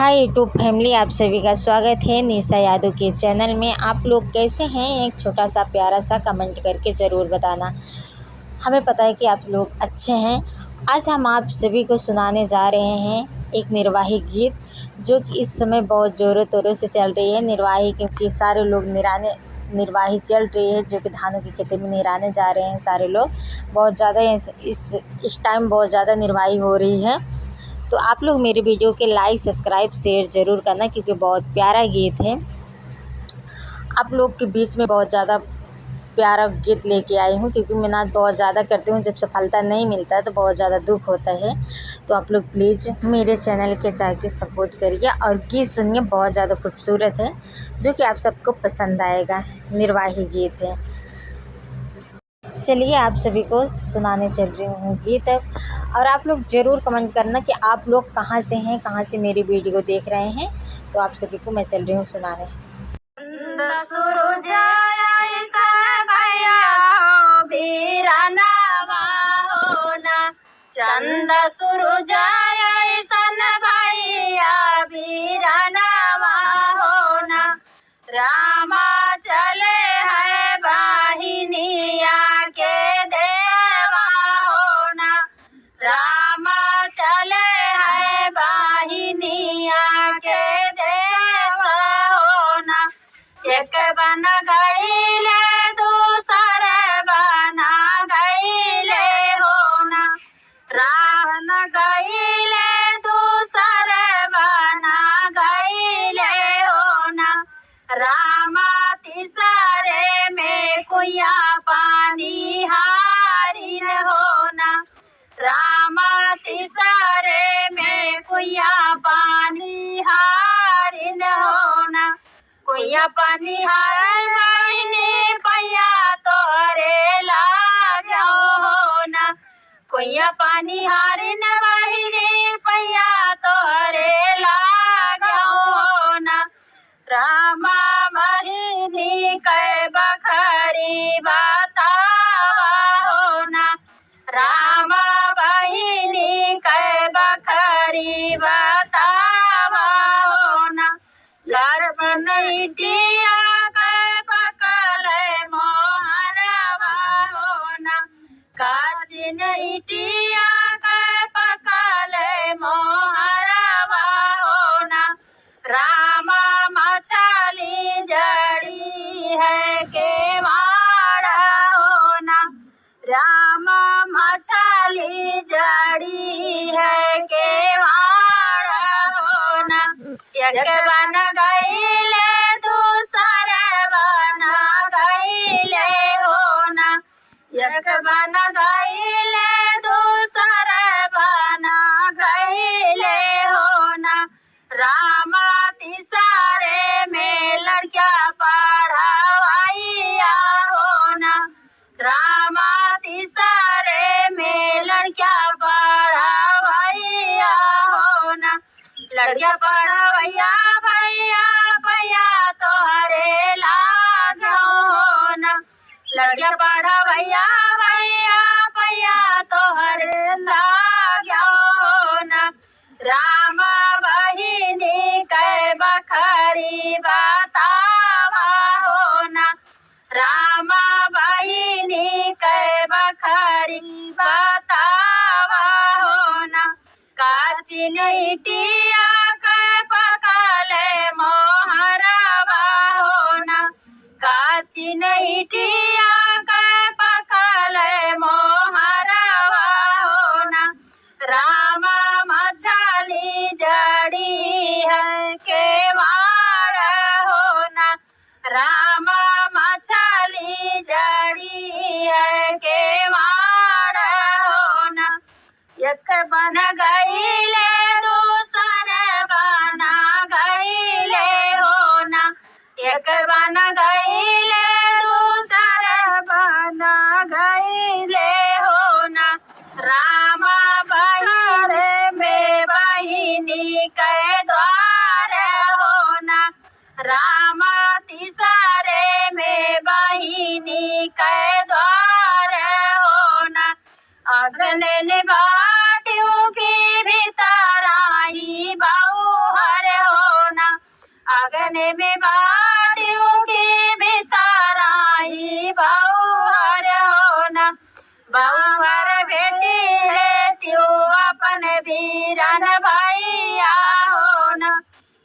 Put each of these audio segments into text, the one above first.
Hi YouTube family, आप सभी का स्वागत है निशा यादव के चैनल में। आप लोग कैसे हैं? एक छोटा सा प्यारा सा कमेंट करके ज़रूर बताना। हमें पता है कि आप लोग अच्छे हैं। आज हम आप सभी को सुनाने जा रहे हैं एक निर्वाही गीत, जो कि इस समय बहुत ज़ोरों तोरों से चल रही है। निर्वाही क्योंकि सारे लोग निर्वाही चल रही है, जो कि धानों की खेती में निराने जा रहे हैं। सारे लोग बहुत ज़्यादा इस टाइम बहुत ज़्यादा निर्वाही हो रही है। तो आप लोग मेरे वीडियो के लाइक सब्सक्राइब शेयर ज़रूर करना, क्योंकि बहुत प्यारा गीत है। आप लोग के बीच में बहुत ज़्यादा प्यारा गीत लेके आई हूँ, क्योंकि मेहनत बहुत ज़्यादा करती हूँ। जब सफलता नहीं मिलता है तो बहुत ज़्यादा दुख होता है। तो आप लोग प्लीज़ मेरे चैनल के जाके सपोर्ट करिए और गीत सुनिए, बहुत ज़्यादा खूबसूरत है, जो कि आप सबको पसंद आएगा। निर्वाही गीत है। चलिए आप सभी को सुनाने चल रही हूँ गीत। और आप लोग ज़रूर कमेंट करना कि आप लोग कहाँ से हैं, कहाँ से मेरी वीडियो देख रहे हैं। तो आप सभी को मैं चल रही हूँ सुनाने। चंद सुरुजाय ऐसन भैया बीरानावा होना। रामा चले है वाहिनिया के देवा होना। रामा चले है वाहिनिया के देवा होना। एक बन गईले दूसर बना गईले होना। रावण गईले दूसर बना गईले होना। रामा तीसरे में कुया पानी हारिन होना। रामा तीसरे में कुया पानी हारिन होना। कुया पानी हारिन पैया तोरे लागो होना। कुया पानी हारिन बहिनी पैया तोरे लागो होना। रामा बहिनी कै बखरी बतावा होना। रामा बहिनी कै बखरी बतावा होना। लक्ष्मण टिया कै पकल मोहरवा होना। काचिन टिया कै पकल मोहरवा होना। रामा मछली जड़ी है केवाड़ा होना। रामा मछली जड़ी है केवाड़ा होना। एक बन गईले दूसर बना गईले होना। एक बन गईले दूसर बना गईले होना। रामा तीसरे में लड़किया पढ़ावाइया होना। रामा तीसरे में लड़किया पढ़ावाइया होना। लड़किया पढ़ावैया भैया भैया तोहरे लागो होना। लड़किया पढ़ावैया भैया भैया तोहरे लागो होना। रामा बहिनी कै बखरी बतावा होना। रामा बहिनी कै बखरी बतावा होना। काचिन टिया कै पकल मोहरवा होना। काचिन टिया कै पकल मोहरवा होना। रामा मछली जड़ी है केवाड़ होना। रामा मछली जड़ी है केवाड़ होना। एक बन गईले दूसर बना गईले होना। एक बन गईले दूसर बना गईले होना। रामा बहिरे में बहिनी के द्वार होना। रामा तीसरे में बहिनी के द्वार होना। अग्नि बाटियों की भीतर आई बाऊ हर आंगने में बाटियों की बिताराई बहुहर होना बहुहर बेटी लेतियो अपन वीरन भैया होना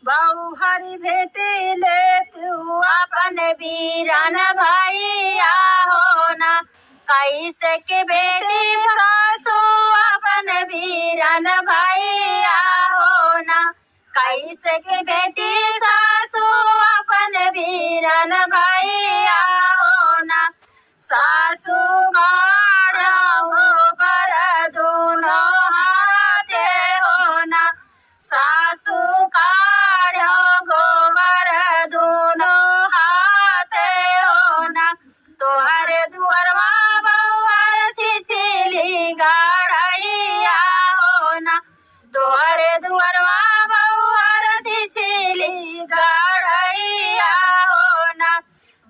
बहुहर बेटी लेतियो अपन वीरन भैया होना कैसे के बेटी सासू अपन वीरन भैया होना कैसे के बेटी सासू अपन वीरन भैया होना सासू गाड़ा गोबर दोनों हाथे होना सासू गाड़ा गोबर दोनों हाथे होना तोहरे दुअरवा बहुहर छिछिली गाड़ैया होना तोहरे दुअरवा बहुहर छिछिली गाड़ैया होना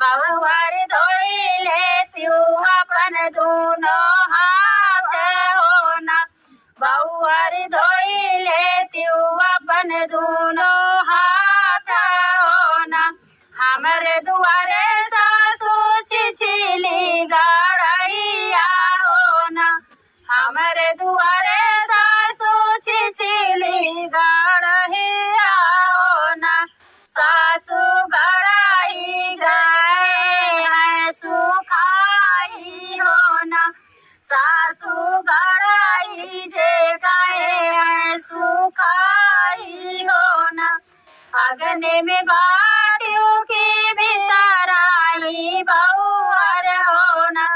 बहुहर धोई लेतियो अपन दोनों हाथ होना बहुहर धोई लेतियो अपन दोनों हाथ होना हमरे दुआरे सासू छिछिली गाड़ैया होना हमरे दुआरे सासू छिछिली गाड़ैया होना सासू गड़ाई गए हैं सुखाई होना सासू गड़ाई जे गए हैं सुखाई होना अगने में बाटियों की बिताराई बहुहर होना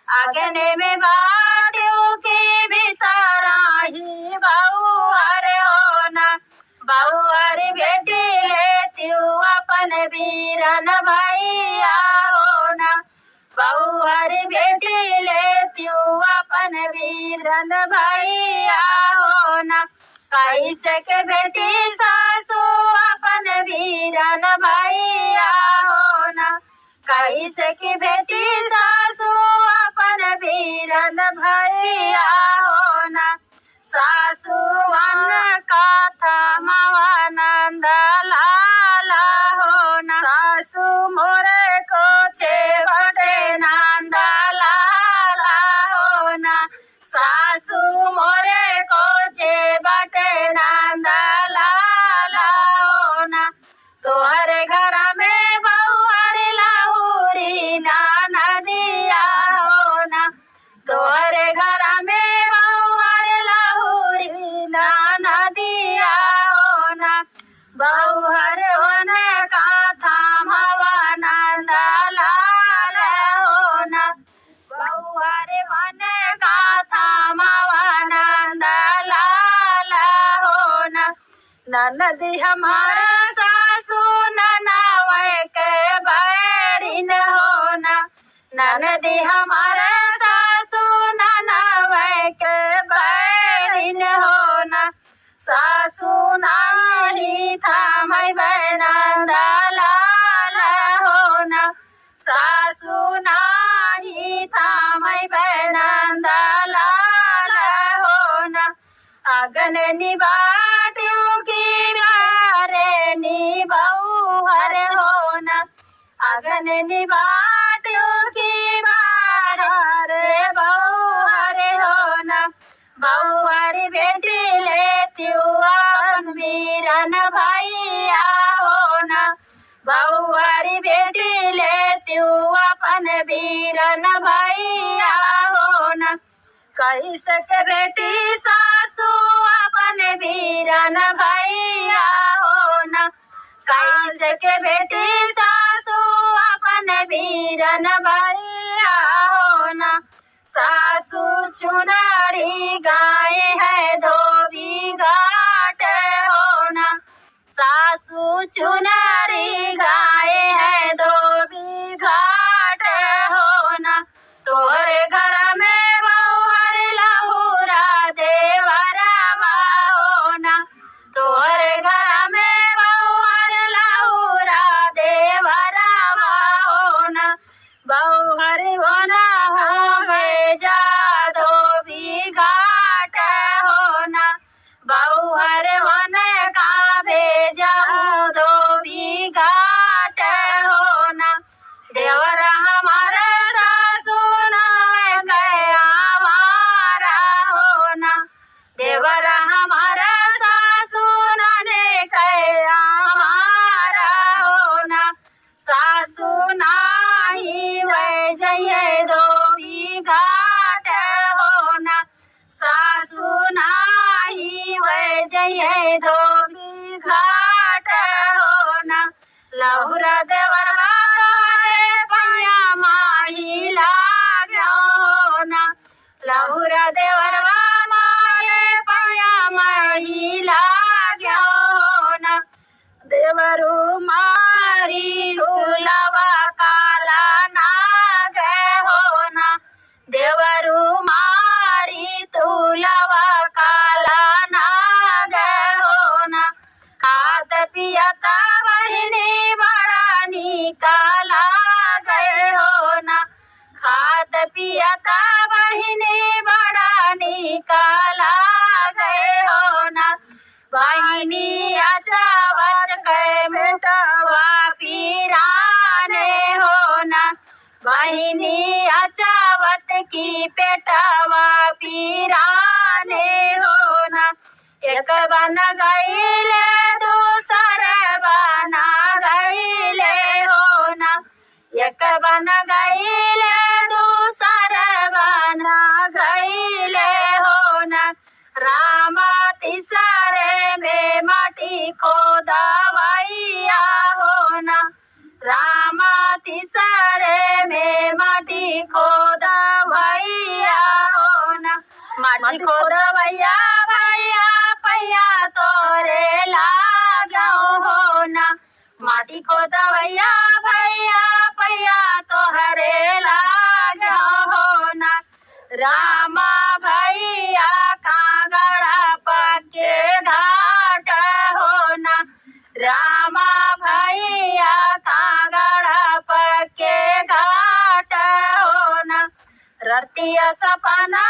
अगने में बाटियों की बिताराई बहुहर होना बहुहर बेटी लेतियो अपन वीरन भैया होना बहुहर बेटी लेतियो अपन वीरन भैया होना कैसे के बेटी सासू अपन वीरन भैया होना कैसे की बेटी सासू अपन वीरन भैया होना सासू वन कथा मवानंद लाला होना सासू मोरे को छेवटे नंद लाला होना सासू मोरे को छेवटे नंद लाला होना तोहरे घर में बहुहर लाहुरी नाना दिया होना तोहरे घर में बहुहर लाहुरी नाना दिया होना बहुहर होने का थाम हवानंद लाल होना बहुहर होने का थाम हवानंद लाल होना ननदी हमारा सासू ननावे के बैरिन होना ननदी हमारा सासू ननावे के बैरिन होना सासू नाही थामै नंद लाल होना सासू नाही थामै नंद लाल होना अगन निबाटियों की बारे नी बहुहर होना अगन निबाटियों की बारे बहुहर होना बहुहर बेटी लेतियो अपन वीरन भैया होना बहुहर बेटी लेतियो अपन वीरन भैया होना कैसे के बेटी सासू अपन वीरन भैया होना कैसे के बेटी सासू अपन वीरन भैया होना सासू चुनरी गाय है धोबी घाट होना सासू चुनरी गाय है धोबी घाट होना तोरे घर में बहुहर लहुरा देवरा होना तोरे घर में बहुहर लहुरा देवरा होना बहुहर होना हमें जादो भी घाट होना बहुहर होने का भेजा दो भी घाट लहुरा देवरवा तोहरे पैया माही लाग्यो हो ना। लहुरा देवरवा मारे पैया माही लाग्यो हो ना। देवरू मारी झूलवा काला नाग हो ना। देवरू मारी झूलवा काला नाग हो ना। खात पियता बहिनी बड़ा निकाला गए हो ना। खात पियता बहिनी बड़ा निकाला गए हो ना। बहिनी अचावत के बेटवा पीराने हो ना। बहिनी अचावत की पेटवा पीराने हो ना। एक बन गईले दूसर बना गईले हो ना। एक बन गईले दूसर बना गईले हो ना। रामा तीसरे में माटी खोदवैया हो ना। रामा तीसरे में माटी खोदवैया हो ना। माटी खोदवैया भैया पैया तोरे लाग्यो हो ना। माटी खोदवैया भैया पैया तोहरे लाग्यो हो ना। रामा भैया कांगड़ा पक्के घाट हो ना। रामा भैया कांगड़ा पक्के घाट हो ना। रतिया सपना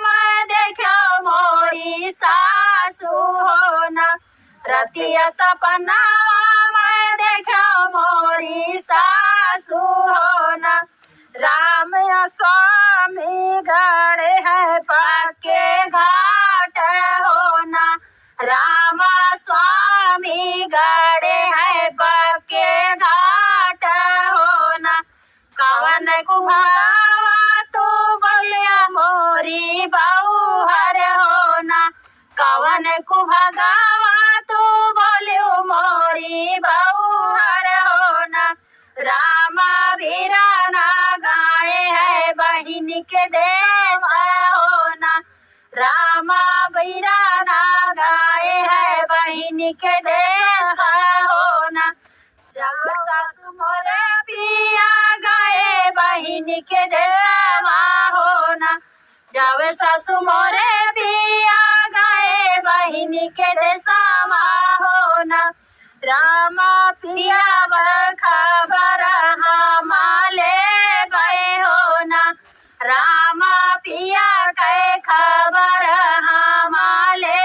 में देखो मोरी सासू हो ना। रतिया सपना में देखो मोरी सासू हो ना। राम स्वामी गड़े है पक्के घाट हो ना। रामा स्वामी गड़े है पक्के घाट हो ना। कवन कुहावा तू बोलिया मोरी बहू हर हो ना। कवन कुहगावा तू बोलियो मोरी बहू हर हो ना। रामा वीराना गाए है बहिन के देश हो ना। रामा वीराना गाए है बहिन के देश हो ना। जब सासु मोरे पिया गाए बहिन के देवा हो ना। जब सासु मोरे पिया गाए बहिन के देसावा हो ना। रामा पिया खबर हमाले बे हो ना। रामा पिया के खबर हमाले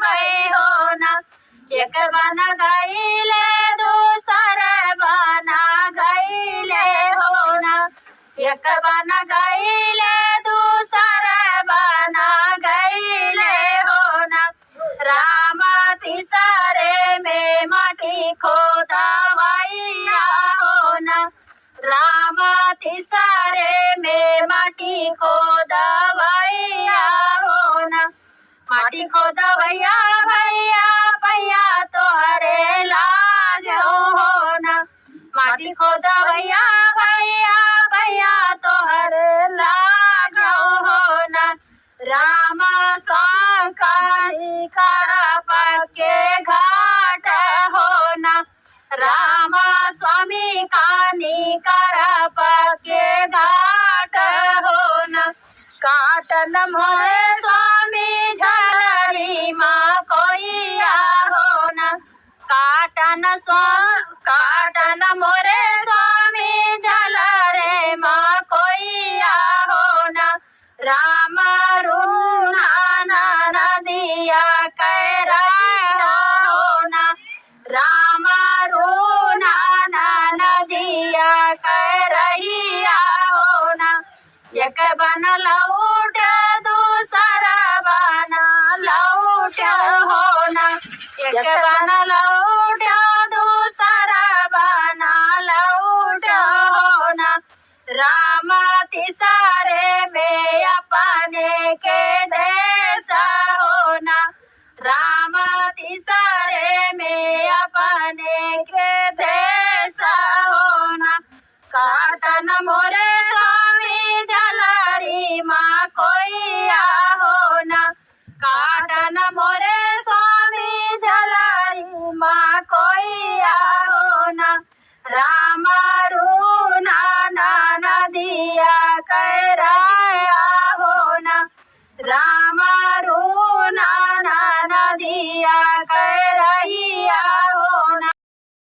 बे हो ना। एक बन गईले दूसर बना गईले हो ना। एक बन गईले दूसर बना गईले हो ना। रामा तीसरे में माटी खोदवैया हो ना। रामा तीसरे में माटी खोदवैया हो ना। माटी खोदवैया भैया पैया तोहरे लाग्यो हो ना। माटी खोदवैया भैया पैया तोहरे लाग्यो हो ना। रामा स्वामी करा पक्के घाट हो ना। रामा स्वामी कानी करा पक्के घाट हो ना। काटन मोरे स्वामी झलरी माँ कोइया हो ना। काटन मोरे स्वामी झलरे माँ कोइया हो ना। रामा रूना नदिया कैरा हो ना। रामा रूना नदिया कैरहिया हो ना। एक बन लौट दूसर बन लौट हो ना। एक बन लौट दूसर बन लौट हो ना। रामा तीसरे में अपने के देश हो ना। रामा तीसरे में अपने के देश राम